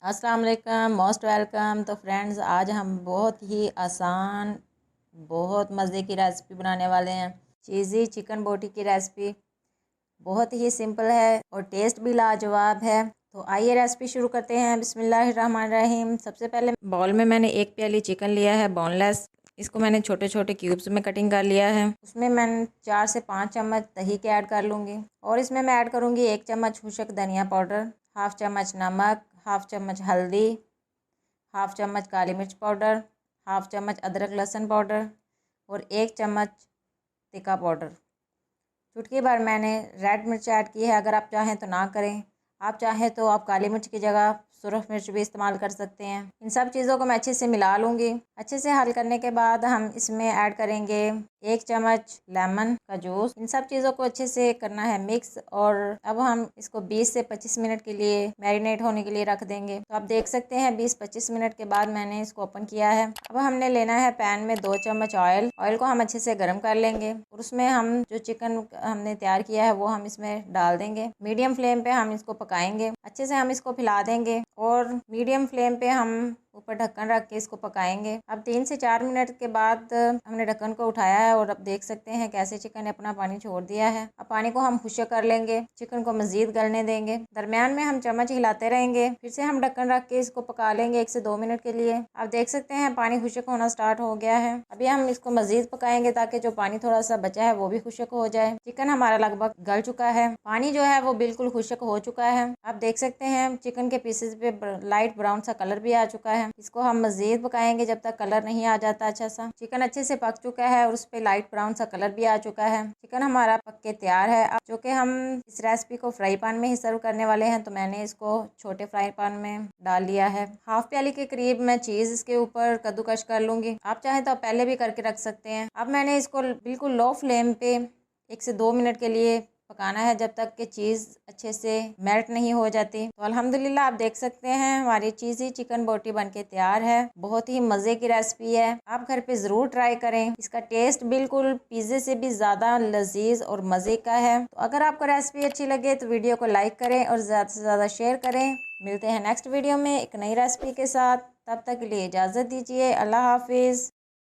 अस्सलाम वालेकुम, most welcome. तो फ्रेंड्स, आज हम बहुत ही आसान, बहुत मज़े की रेसिपी बनाने वाले हैं। चीज़ी चिकन बोटी की रेसिपी बहुत ही सिंपल है और टेस्ट भी लाजवाब है। तो आइए रेसिपी शुरू करते हैं। बिस्मिल्लाहिर्रहमानिर्रहीम। सबसे पहले बाउल में मैंने 1 प्याली चिकन लिया है, बोनलेस। इसको मैंने छोटे छोटे क्यूब्स में कटिंग कर लिया है। उसमें मैं 4 से 5 चम्मच दही के ऐड कर लूँगी और इसमें मैं ऐड करूँगी 1 चम्मच खुशक धनिया पाउडर, हाफ़ चम्मच नमक, हाफ़ चम्मच हल्दी, हाफ़ चम्मच काली मिर्च पाउडर, हाफ़ चम्मच अदरक लहसुन पाउडर और 1 चम्मच तिक्का पाउडर। चुटकी भर मैंने रेड मिर्च ऐड की है। अगर आप चाहें तो ना करें, आप चाहें तो आप काली मिर्च की जगह सुरख मिर्च भी इस्तेमाल कर सकते हैं। इन सब चीज़ों को मैं अच्छे से मिला लूँगी। अच्छे से हल करने के बाद हम इसमें ऐड करेंगे 1 चम्मच लेमन का जूस। इन सब चीज़ों को अच्छे से करना है मिक्स और अब हम इसको 20 से 25 मिनट के लिए मैरिनेट होने के लिए रख देंगे। तो आप देख सकते हैं 20-25 मिनट के बाद मैंने इसको ओपन किया है। अब हमने लेना है पैन में 2 चम्मच ऑयल। ऑयल को हम अच्छे से गर्म कर लेंगे और उसमें हम जो चिकन हमने तैयार किया है वो हम इसमें डाल देंगे। मीडियम फ्लेम पे हम इसको पकाएंगे। अच्छे से हम इसको फैला देंगे और मीडियम फ्लेम पे हम ऊपर ढक्कन रख के इसको पकाएंगे। अब 3 से 4 मिनट के बाद हमने ढक्कन को उठाया है और अब देख सकते हैं कैसे चिकन ने अपना पानी छोड़ दिया है। अब पानी को हम खुश्क कर लेंगे, चिकन को मज़ीद गलने देंगे। दरमियान में हम चम्मच हिलाते रहेंगे। फिर से हम ढक्कन रख के इसको पका लेंगे 1 से 2 मिनट के लिए। आप देख सकते हैं पानी खुश्क होना स्टार्ट हो गया है। अभी हम इसको मज़ीद पकाएंगे ताकि जो पानी थोड़ा सा बचा है वो भी खुश्क हो जाए। चिकन हमारा लगभग गल चुका है, पानी जो है वो बिल्कुल खुश्क हो चुका है। आप देख सकते हैं चिकन के पीसेस पे लाइट ब्राउन सा कलर भी आ चुका है। इसको हम मज़ीद पकाएंगे जब तक कलर नहीं आ जाता अच्छा सा। चिकन अच्छे से पक चुका है और उस पर लाइट ब्राउन सा कलर भी आ चुका है। चिकन हमारा पक के तैयार है। अब जो कि हम इस रेसिपी को फ्राई पैन में ही सर्व करने वाले हैं, तो मैंने इसको छोटे फ्राई पैन में डाल लिया है। हाफ प्याली के करीब मैं चीज़ इसके ऊपर कद्दूकश कर लूँगी। आप चाहें तो आप पहले भी करके रख सकते हैं। अब मैंने इसको बिल्कुल लो फ्लेम पे 1 से 2 मिनट के लिए पकाना है जब तक कि चीज़ अच्छे से मेल्ट नहीं हो जाती। तो अल्हम्दुलिल्लाह आप देख सकते हैं हमारी चीज़ी चिकन बोटी बनके तैयार है। बहुत ही मज़े की रेसिपी है, आप घर पे ज़रूर ट्राई करें। इसका टेस्ट बिल्कुल पिज़्ज़े से भी ज़्यादा लजीज और मज़े का है। तो अगर आपको रेसिपी अच्छी लगे तो वीडियो को लाइक करें और ज़्यादा से ज़्यादा शेयर करें। मिलते हैं नेक्स्ट वीडियो में एक नई रेसिपी के साथ। तब तक के लिए इजाज़त दीजिए। अल्लाह हाफिज़।